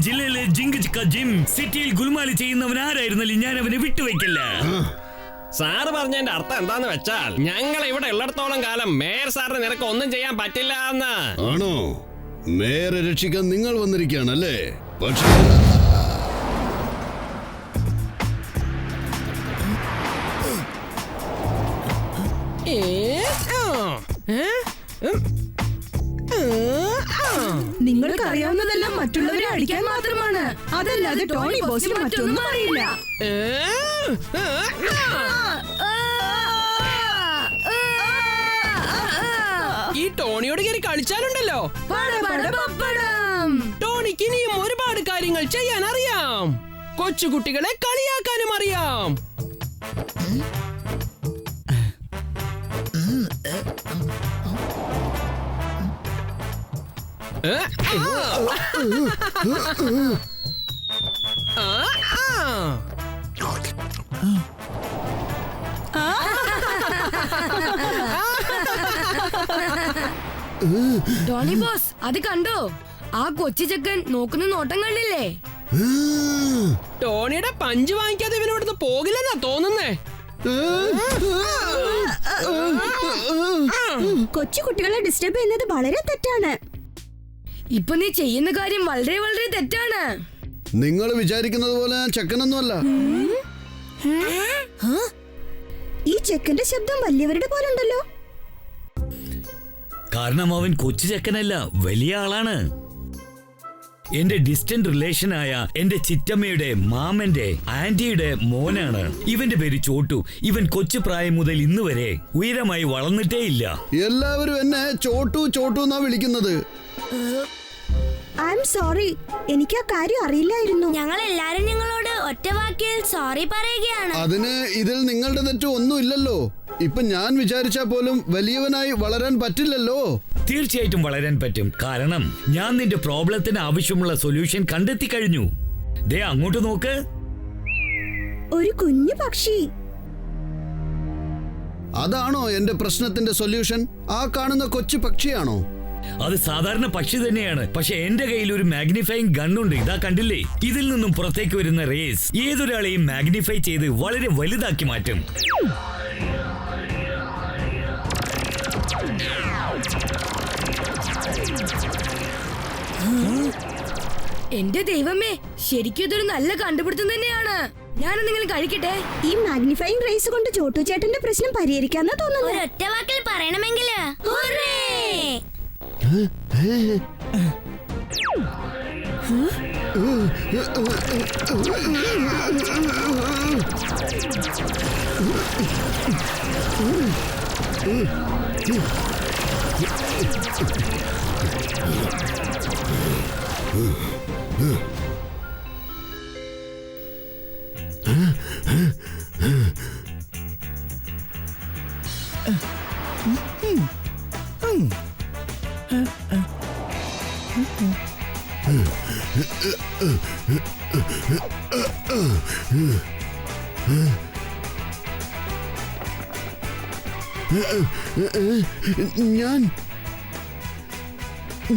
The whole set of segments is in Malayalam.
ജില്ലയിലെ ജിങ്ക് ചിക്ക ജിം സിറ്റിയിൽ ഗുൽമാലി ചെയ്യുന്നവൻ ആരായിരുന്നാലും ഞാൻ അവനെ വിട്ടുവയ്ക്കില്ല. സാറ് പറഞ്ഞതിന്റെ അർത്ഥം എന്താന്ന് വെച്ചാൽ ഞങ്ങൾ ഇവിടെ ഉള്ളിടത്തോളം കാലം മേയർ സാറിന് നിനക്ക് ഒന്നും ചെയ്യാൻ പറ്റില്ല എന്ന് ആണോ? മേയറെ രക്ഷിക്കാൻ നിങ്ങൾ വന്നിരിക്കുകയാണല്ലേ? പക്ഷേ നിങ്ങൾക്ക് അറിയാവുന്നതെല്ലാം മറ്റുള്ളവരെ അടിക്കാൻ മാത്രമാണ്. അതല്ലാതെ ടോണി ബോസിന് മറ്റൊന്നും അറിയില്ല. ഈ ടോണിയോട് കയറി കളിച്ചാലുണ്ടല്ലോ, ടോണിക്ക് ഇനിയും ഒരുപാട് കാര്യങ്ങൾ ചെയ്യാൻ അറിയാം. കൊച്ചുകുട്ടികളെ കളിയാക്കാനും അറിയാം. ടോണി ബോസ്, അത് കണ്ടോ? ആ കൊച്ചു ചെക്കൻ നോക്കുന്ന നോട്ടം കണ്ടില്ലേ? ടോണിയുടെ പഞ്ച് വാങ്ങിക്കാതെ ഇവനോടൊന്ന് പോകില്ലെന്നാ തോന്നുന്നേ. കൊച്ചുകുട്ടികളെ ഡിസ്റ്റർബ് ചെയ്യുന്നത് വളരെ തെറ്റാണ്. ഇപ്പൊ നീ ചെയ്യുന്ന കാര്യം വളരെ വളരെ തെറ്റാണ്. നിങ്ങൾ വിചാരിക്കുന്നത് പോലെ ഞാൻ ചെക്കനൊന്നുമല്ല. ഈ ചെക്കന്റെ ശബ്ദം വലിയവരുടെ പോലെ ഉണ്ടല്ലോ. കാരണം അവൻ കൊച്ചു ചെക്കനല്ല, വലിയ ആളാണ്. എന്റെ ഡിസ്റ്റന്റ് റിലേഷനായ എന്റെ ചിറ്റമ്മയുടെ മാമന്റെ ആന്റിയുടെ മോനാണ്. ഇവന്റെ പേര് ചോട്ടു. ഇവൻ കൊച്ചു പ്രായം മുതൽ ഇന്ന് വരെ ഉയരമായി വളർന്നിട്ടേ ഇല്ല. എല്ലാവരും എന്നെ ചോട്ടു ചോട്ടു എന്നാ വിളിക്കുന്നത്. ഐ എം സോറി, എനിക്ക് ആ കാര്യം അറിയില്ലായിരുന്നു. ഞങ്ങൾ എല്ലാരും നിങ്ങളോട് ഒറ്റ വാക്കിൽ സോറി പറയുകയാണ്. അതിന് ഇതിൽ നിങ്ങളുടെ തെറ്റ് ഒന്നും ഇല്ലല്ലോ. ഇപ്പൊ ഞാൻ വിചാരിച്ചാ പോലും വലിയവനായി വളരാൻ പറ്റില്ലല്ലോ. തീർച്ചയായിട്ടും വളരാൻ പറ്റും. കാരണം ഞാൻ നിന്റെ പ്രോബ്ലത്തിന് ആവശ്യമുള്ള സൊല്യൂഷൻ കണ്ടെത്തി കഴിഞ്ഞു. ദേ അങ്ങോട്ട് നോക്ക്. ഒരു കുഞ്ഞു പക്ഷി. അതാണോ എന്റെ പ്രശ്നത്തിന്റെ സൊല്യൂഷൻ? ആ കാണുന്ന കൊച്ചു പക്ഷിയാണോ? അത് സാധാരണ പക്ഷി തന്നെയാണ്. പക്ഷെ എന്റെ കയ്യിൽ ഒരു മാഗ്നിഫൈങ് ഗണ്ണുണ്ട്. ഇതാ കണ്ടില്ലേ? ഇതിൽ നിന്നും പുറത്തേക്ക് വരുന്ന റേസ് ഏതൊരാളെയും മാഗ്നിഫൈ ചെയ്ത് വളരെ വലുതാക്കി മാറ്റും. എന്റെ ദൈവമേ, ശരിക്കും ഇതൊരു നല്ല കണ്ടുപിടുത്തം തന്നെയാണ്. ഞാനും നിങ്ങൾ കഴിക്കട്ടെ. ഈ മാഗ്നിഫൈങ് റേസ് കൊണ്ട് ചോട്ടു ചേട്ടന്റെ പ്രശ്നം പരിഹരിക്കാന്നാ തോന്നുന്നു. ഒറ്റ വാക്കിൽ പറയണമെങ്കില്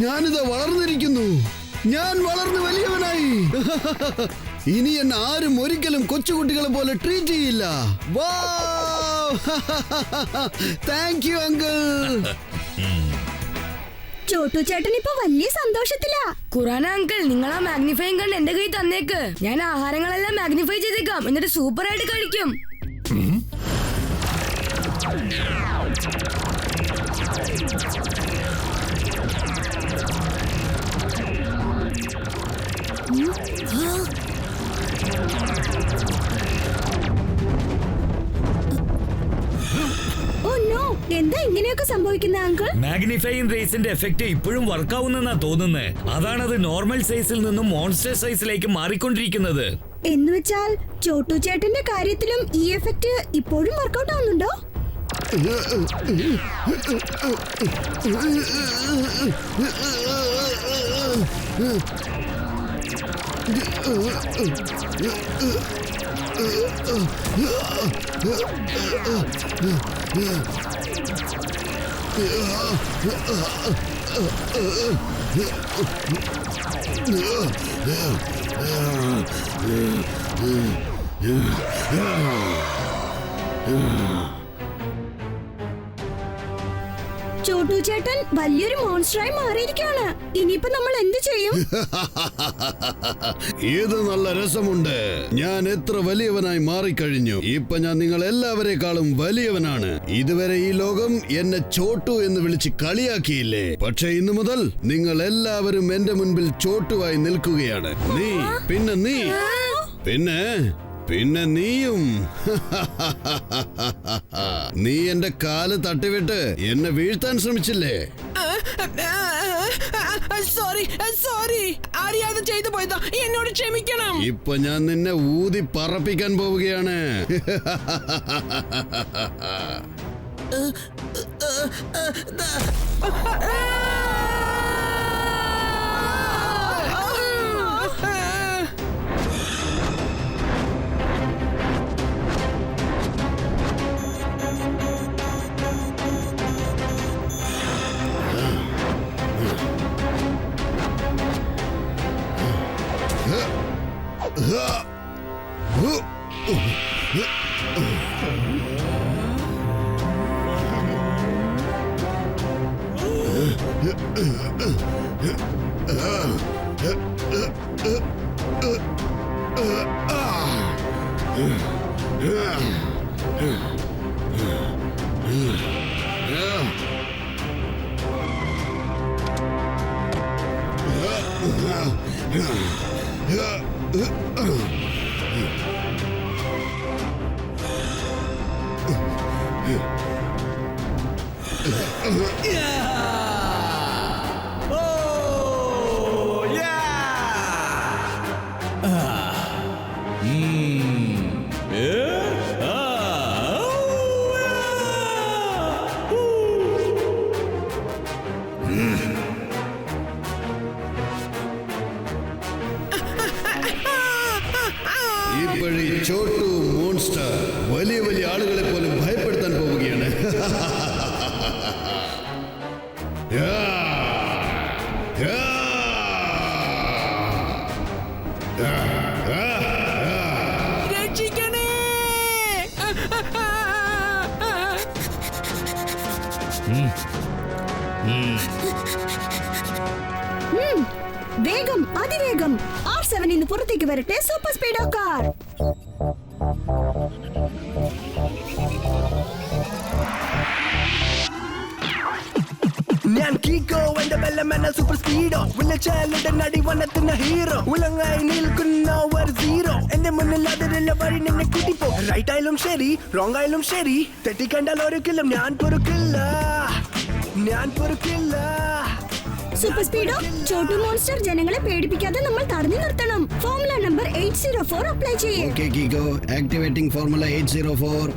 ഞാനിതാ വളർന്നിരിക്കുന്നു. ഞാൻ വളർന്ന് വലിയവനായി. ഇനി എന്നെ ആരും ഒരിക്കലും കൊച്ചുകുട്ടികളെ പോലെ ട്രീറ്റ് ചെയ്യില്ല. Thank you uncle. ചോട്ടു ചേട്ടൻ ഇപ്പൊ വലിയ സന്തോഷത്തിലാ. ഖുറാന അങ്കിൾ, നിങ്ങൾ ആ മാഗ്നിഫൈങ് ഗൺ എന്റെ കൈ തന്നേക്ക്. ഞാൻ ആഹാരങ്ങളെല്ലാം മാഗ്നിഫൈ ചെയ്തേക്കാം. എന്നിട്ട് സൂപ്പർ ആയിട്ട് കഴിക്കും. എന്താ ഇങ്ങനെയൊക്കെ സംഭവിക്കുന്ന അങ്കിൾ? മാഗ്നിഫൈങ് റേസിന്റെ എഫക്ട് ഇപ്പോഴും വർക്കാവുന്നെന്നാ തോന്നുന്നത്. അതാണത് നോർമൽ സൈസിൽ നിന്നും മോൺസ്റ്റർ സൈസിലേക്ക് മാറിക്കൊണ്ടിരിക്കുന്നത്. എന്നുവെച്ചാൽ ചോട്ടു ചേട്ടന്റെ കാര്യത്തിലും ഈ എഫക്ട് ഇപ്പോഴും വർക്കൗട്ട് ആവുന്നുണ്ടോ? ചോട്ടു ചേട്ടൻ വലിയൊരു മോൺസ്റ്ററായി മാറിയിരിക്കുകയാണ്. ഇനിയിപ്പോ നമ്മൾ എന്ത് ചെയ്യും? ഇത് നല്ല രസമുണ്ട്. ഞാൻ എത്ര വലിയവനായി മാറിക്കഴിഞ്ഞു. ഇപ്പൊ ഞാൻ നിങ്ങൾ എല്ലാവരെക്കാളും വലിയവനാണ്. ഇതുവരെ ഈ ലോകം എന്നെ ചോട്ടു എന്ന് വിളിച്ച് കളിയാക്കിയില്ലേ? പക്ഷെ ഇന്നു മുതൽ നിങ്ങൾ എല്ലാവരും എന്റെ മുൻപിൽ ചോട്ടുവായി നിൽക്കുകയാണ്. നീ പിന്നെ നീ പിന്നെ പിന്നെ നീയും. നീ എന്റെ കാല് തട്ടിവിട്ട് എന്നെ വീഴ്ത്താൻ ശ്രമിച്ചില്ലേ? സോറി അറിയാതെ ചെയ്തു പോയതാ, എന്നോട് ക്ഷമിക്കണം. ഇപ്പൊ ഞാൻ നിന്നെ ഊതി പറപ്പിക്കാൻ പോവുകയാണ്. ഇപ്പോഴീ ചോട്ടു മോൺസ്റ്റർ വലിയ വലിയ ആളുകളെ പോലും ഭയപ്പെടുത്താൻ പോവുകയാണ്. രക്ഷിക്കണേ. വേഗം, അതിവേഗം R7 ഇന്ന് പുറത്തേക്ക് വരട്ടെ. Super speedo car. ഞാൻ കീക്കോ എന്റെ ബെല്ലമെന്ന സൂപ്പർ സ്പീഡോ വിളിച്ചാലിന്റെ നടി വന്നെത്തുന്ന ഹീറോ ഉലങ്ങായി നിൽക്കുന്ന ഒരു സീറോ എന്റെ മുന്നിൽ അതിരുള്ള വഴി നിന്നെ കൂട്ടിപ്പോ റൈറ്റ് ആയാലും ശരി റോങ് ആയാലും ശരി തെറ്റിക്കണ്ടാൽ ഒരിക്കലും ഞാൻ പൊറുക്കില്ല. സൂപ്പർ സ്പീഡോ, ചോട്ടു മോൺസ്റ്റർ ജനങ്ങളെ പേടിപ്പിക്കാതെ നമ്മൾ തടഞ്ഞു നിർത്തണം. ഫോർമുല നമ്പർ 804 അപ്ലൈ ചെയ്യേ. ഓക്കേ കീക്കോ, ആക്ടിവേറ്റിംഗ് ഫോർമുല 804.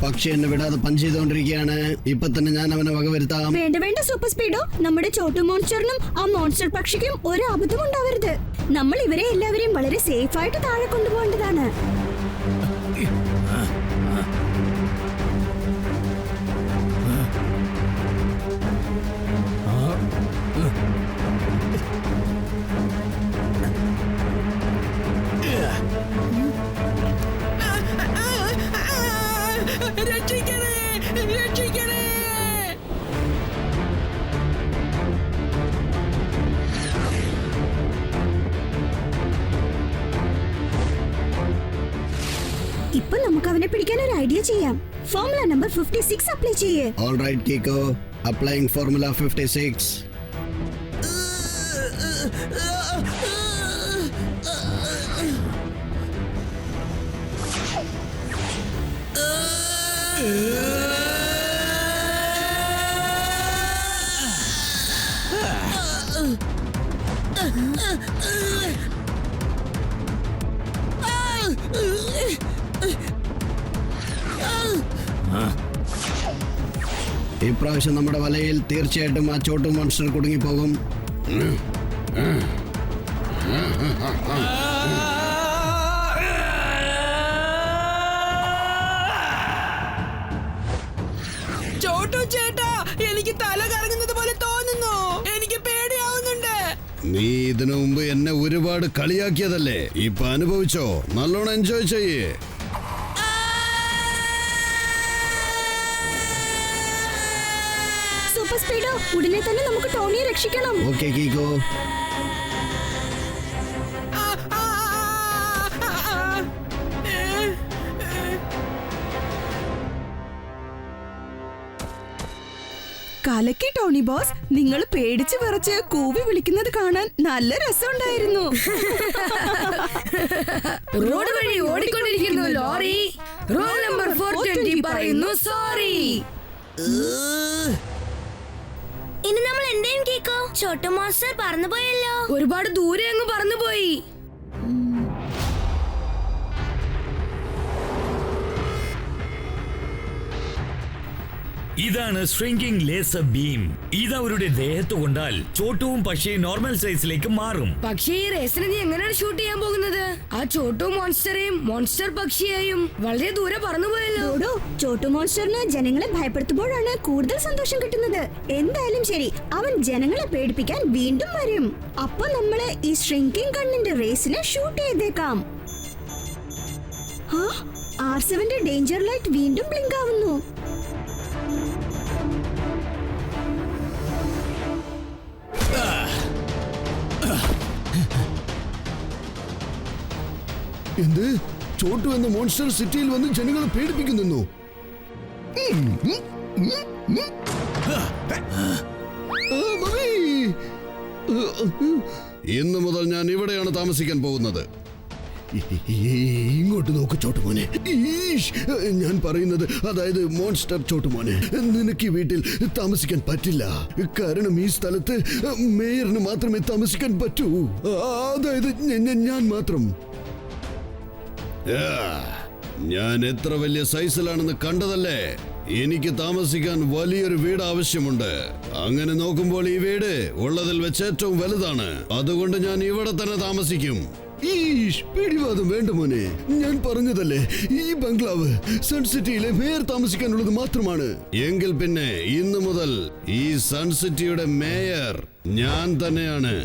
പക്ഷെ എന്നെ വിടാതെ പഞ്ച് ചെയ്തുകൊണ്ടിരിക്കുകയാണ്. ഇപ്പൊ തന്നെ ഞാൻ അവനെ വകവരുത്താം. വേണ്ട വേണ്ട സൂപ്പർ സ്പീഡോ, നമ്മുടെ ചോട്ടു മോൺസ്റ്ററിനും ആ മോൺസ്റ്റർ പക്ഷിക്കും ഒരു അബദ്ധം ഉണ്ടാവരുത്. നമ്മൾ ഇവരെ എല്ലാവരെയും വളരെ സേഫ് ആയിട്ട് താഴെ കൊണ്ടുപോകേണ്ടതാണ്. രക്ഷിക്കണേ. കണ്ടുപിടിക്കാൻ ഒരു ഐഡിയ ചെയ്യാം. ഫോർമുല നമ്പർ 56 അപ്ലൈ ചെയ്യേ. All right, Kiko. Applying formula 56. ഇപ്രാവശ്യം നമ്മുടെ വലയിൽ തീർച്ചയായിട്ടും ആ ചോട്ടു മോൺസ്റ്റർ കുടുങ്ങിപ്പോകും. ചോട്ടു ചേട്ടാ, എനിക്ക് തല കറങ്ങുന്നത് പോലെ തോന്നുന്നു. എനിക്ക് പേടിയാവുന്നുണ്ട്. നീ ഇതിനു മുമ്പ് എന്നെ ഒരുപാട് കളിയാക്കിയതല്ലേ, ഇപ്പൊ അനുഭവിച്ചോ. നല്ലോണം എൻജോയ് ചെയ്യേ. സൂപ്പർ സ്പീഡോ, ഉടനെ തന്നെ നമുക്ക് ടോണിയെ രക്ഷിക്കണം. ഓക്കെ കീക്കോ. ആ, ആ, ആ, ആ, ആ. കലക്കി ടോണി ബോസ്, നിങ്ങൾ പേടിച്ച് വിറച്ച് കൂവി വിളിക്കുന്നത് കാണാൻ നല്ല രസമുണ്ടായിരുന്നു. റോഡ് വഴി ഓടിക്കൊണ്ടിരിക്കുന്നു ലോറി. റോൾ നമ്പർ 420 പറയുന്നു സോറി. ഇനി നമ്മൾ എന്തെയും കേക്കോ? ചോട്ടു മോൺസ്റ്റർ പറന്നു പോയല്ലോ. ഒരുപാട് ദൂരെ അങ്ങ് പറന്നുപോയി. ഇതാണ് ശ്രിങ്കിംഗ് ലേസർ ബീം. ഇത് അവരുടെ ദേഹത്ത് കൊണ്ടാൽ ചോട്ടുവും പക്ഷിയും നോർമൽ സൈസിലേക്ക് മാറും. പക്ഷേ ഈ റേസിന് നീ എങ്ങനെയാണ് ഷൂട്ട് ചെയ്യാൻ പോകുന്നത്? ആ ചോട്ടു മോൺസ്റ്ററേയും മോൺസ്റ്റർ പക്ഷിയെയും വളരെ ദൂരെ പറന്നുപോയല്ലോ. ചോട്ടു മോൺസ്റ്ററിന് ജനങ്ങളെ ഭയപ്പെടുത്തുമ്പോഴാണ് കൂടുതൽ സന്തോഷം കിട്ടുന്നത്. എന്തായാലും ശരി, അവൻ ജനങ്ങളെ പേടിപ്പിക്കാൻ വീണ്ടും വരും. അപ്പൊ നമ്മള് ഈ ഷ്രിങ്കിംഗ് ഗണ്ണിന്റെ റേസിനെ ഷൂട്ട് ചെയ്തേക്കാം. R7ന്റെ ഡേഞ്ചർ ലൈറ്റ് വീണ്ടും ബ്ലിങ്ക് ആവുന്നു. എന്ത്? ചോട്ടു എന്ന മോൺസ്റ്റർ സിറ്റിയിൽ വന്ന് ജനങ്ങളെ പേടിപ്പിക്കുന്നു. ഇന്നു മുതൽ ഞാൻ ഇവിടെയാണ് താമസിക്കാൻ പോകുന്നത്. ഇങ്ങോട്ട് നോക്ക് ചോട്ടുമോനെ. ഞാൻ പറയുന്നത്, അതായത് മോൺസ്റ്റർ ചോട്ടുമോനെ, നിനക്ക് ഈ വീട്ടിൽ താമസിക്കാൻ പറ്റില്ല. കാരണം ഈ സ്ഥലത്ത് മേയറിന് മാത്രമേ താമസിക്കാൻ പറ്റൂ. അതായത് ഞാൻ മാത്രം. ഞാൻ എത്ര വലിയ സൈസിലാണെന്ന് കണ്ടതല്ലേ. എനിക്ക് താമസിക്കാൻ വലിയൊരു വീട് ആവശ്യമുണ്ട്. അങ്ങനെ നോക്കുമ്പോൾ ഈ വീട് ഉള്ളതിൽ വെച്ച് ഏറ്റവും വലുതാണ്. അതുകൊണ്ട് ഞാൻ ഇവിടെ തന്നെ താമസിക്കും. പിടിവാദം വേണ്ട മോനെ. ഞാൻ പറഞ്ഞതല്ലേ, ഈ ബംഗ്ലാവ് സൺ സിറ്റിയിലെ മേയർ താമസിക്കാനുള്ളത് മാത്രമാണ്. എങ്കിൽ പിന്നെ ഇന്നു മുതൽ ഈ സൺ സിറ്റിയുടെ മേയർ ഞാൻ തന്നെയാണ്.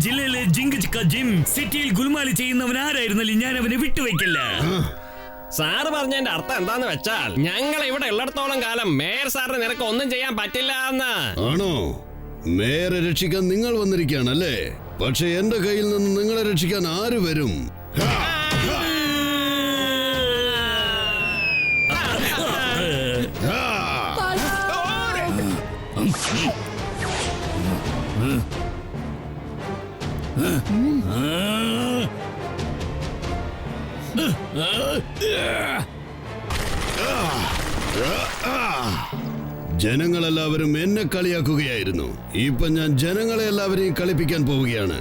ജില്ലയിലെ ജിങ്ക് ചിക്ക ജിം സിറ്റിയിൽ ഗുൽമാലി ചെയ്യുന്നവൻ ആരായിരുന്നാലും ഞാൻ അവനെ വിട്ടുവെക്കില്ല. സാറ് പറഞ്ഞതിന്റെ അർത്ഥം എന്താന്ന് വെച്ചാൽ ഞങ്ങൾ ഇവിടെ ഉള്ളിടത്തോളം കാലം മേയർ സാറിന് നിനക്ക് ഒന്നും ചെയ്യാൻ പറ്റില്ല എന്ന്. ആണോ? മേയറെ രക്ഷിക്കാൻ നിങ്ങൾ വന്നിരിക്കുകയാണല്ലേ? പക്ഷെ എന്റെ കയ്യിൽ നിന്ന് നിങ്ങളെ രക്ഷിക്കാൻ ആര് വരും? ജനങ്ങളെല്ലാവരും എന്നെ കളിയാക്കുകയായിരുന്നു. ഇപ്പൊ ഞാൻ ജനങ്ങളെ എല്ലാവരെയും കളിപ്പിക്കാൻ പോവുകയാണ്.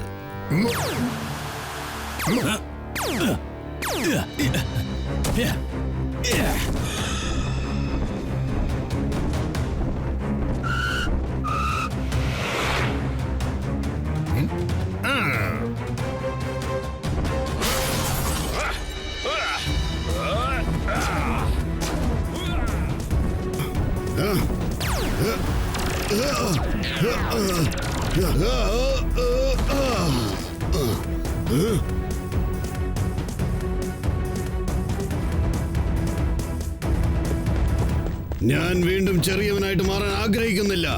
ഞാൻ വീണ്ടും ചെറിയവനായിട്ട് മാറാൻ ആഗ്രഹിക്കുന്നില്ല.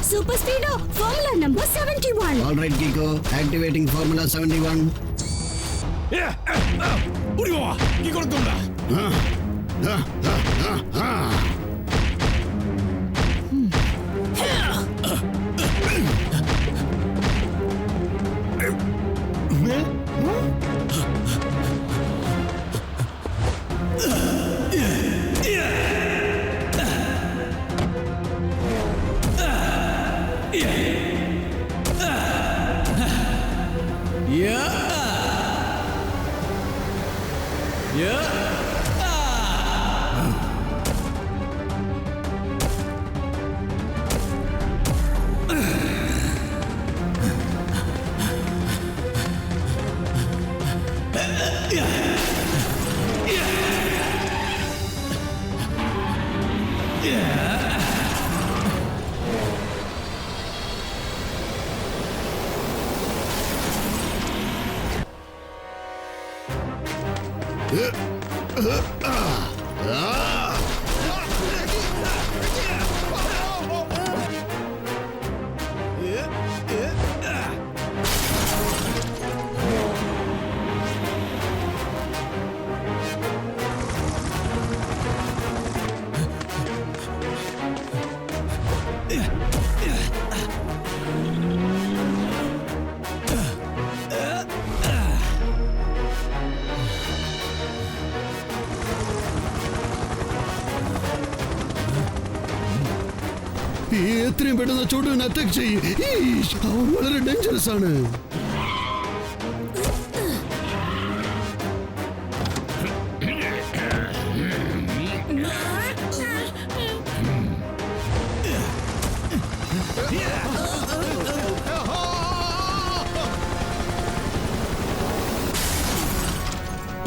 Super speedo formula number 71. All right, Kiko. Activating Formula 71. എത്രയും പെട്ടെന്ന് ചോട്ടുവിനെ അറ്റാക്ക് ചെയ്യും. അവൻ വളരെ ഡേഞ്ചറസ് ആണ്.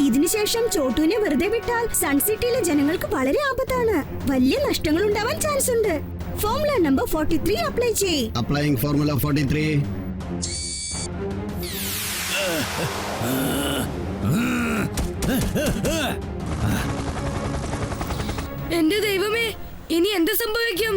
ഇതിനുശേഷം ചോട്ടുവിനെ വെറുതെ വിട്ടാൽ സൺസിറ്റിയിലെ ജനങ്ങൾക്ക് വളരെ ആപത്താണ്. വലിയ നഷ്ടങ്ങൾ ഉണ്ടാവാൻ ചാൻസ് ഉണ്ട്. ഫോർമുല നമ്പർ 43 അപ്ലൈ ചെയ്യ്. Applying Formula 43. എന്റെ ദൈവമേ, ഇനി എന്ത് സംഭവിക്കും?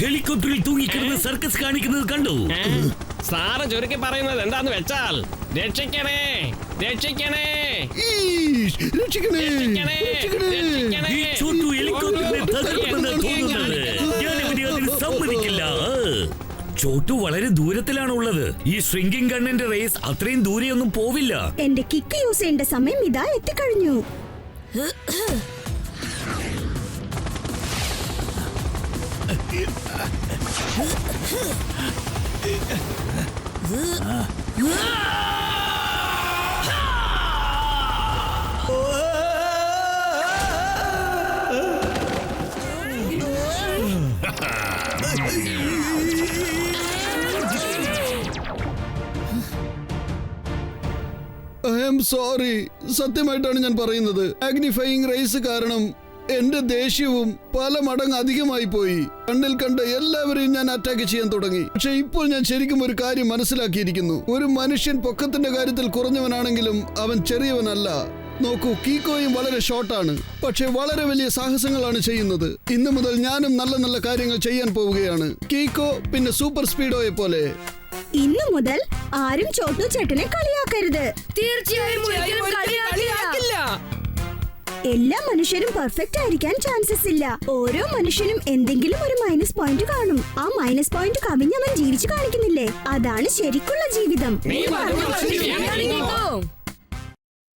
ഹെലികോപ്റ്ററിൽ തൂങ്ങിക്കിടന്ന് സർക്കസ് കാണിക്കുന്നത് കണ്ടു. സാറ് ചുരുക്കി പറയുന്നത് എന്താന്ന് വെച്ചാൽ രക്ഷിക്കണേ, രക്ഷിക്കണേ, രക്ഷിക്കണേ, രക്ഷിക്കണേ, രക്ഷിക്കണേ. ഈ ചോട്ടു ഹെലികോപ്റ്ററിനെ തകർക്കുമെന്ന് തോന്നുന്നത്. ഞാനിവനെ അതിന് സമ്മതിക്കില്ല. ചോട്ടു വളരെ ദൂരത്തിലാണ് ഉള്ളത്. ഈ ഷ്രിങ്കിങ് ഗണ്ണിന്റെ റേസ് അത്രയും ദൂരെയൊന്നും പോവില്ല. എന്റെ കിക്ക് യൂസ് ചെയ്യേണ്ട സമയം ഇതാ എത്തിക്കഴിഞ്ഞു. I am sorry. സത്യമായിട്ടാണ് ഞാൻ പറയുന്നത്. മാഗ്നിഫയിങ് റേസ് കാരണം എന്റെ ദേഷ്യവും പല മടങ്ങ് അധികമായി പോയി. കണ്ണിൽ കണ്ട എല്ലാവരെയും ഞാൻ അറ്റാക്ക് ചെയ്യാൻ തുടങ്ങി. പക്ഷെ ഇപ്പോൾ ഞാൻ ശരിക്കും ഒരു കാര്യം മനസ്സിലാക്കിയിരിക്കുന്നു. ഒരു മനുഷ്യൻ പൊക്കത്തിന്റെ കാര്യത്തിൽ കുറഞ്ഞവനാണെങ്കിലും അവൻ ചെറിയവനല്ല. നോക്കൂ, കീക്കോയും വളരെ ഷോർട്ടാണ്, പക്ഷെ വളരെ വലിയ സാഹസങ്ങളാണ് ചെയ്യുന്നത്. ഇന്നു മുതൽ ഞാനും നല്ല നല്ല കാര്യങ്ങൾ ചെയ്യാൻ പോവുകയാണ്. കീക്കോ പിന്നെ സൂപ്പർ സ്പീഡോയെ പോലെ. ഇന്നു മുതൽ ആരും ചോട്ടു ചേട്ടനെ കളിയാക്കരുത്. തീർച്ചയായും ഒരിക്കലും കളിയാക്കില്ല. എല്ലാ മനുഷ്യരും പെർഫെക്റ്റ് ആയിരിക്കാൻ ചാൻസസ് ഇല്ല. ഓരോ മനുഷ്യനും എന്തെങ്കിലും ഒരു മൈനസ് പോയിന്റ് കാണും. ആ മൈനസ് പോയിന്റ് കവിഞ്ഞവൻ ജീവിച്ചു കാണിക്കുന്നില്ലേ, അതാണ് ശരിക്കുള്ള ജീവിതം. നീ പറഞ്ഞത് ശരിയാണ്. ശരിയാണ്.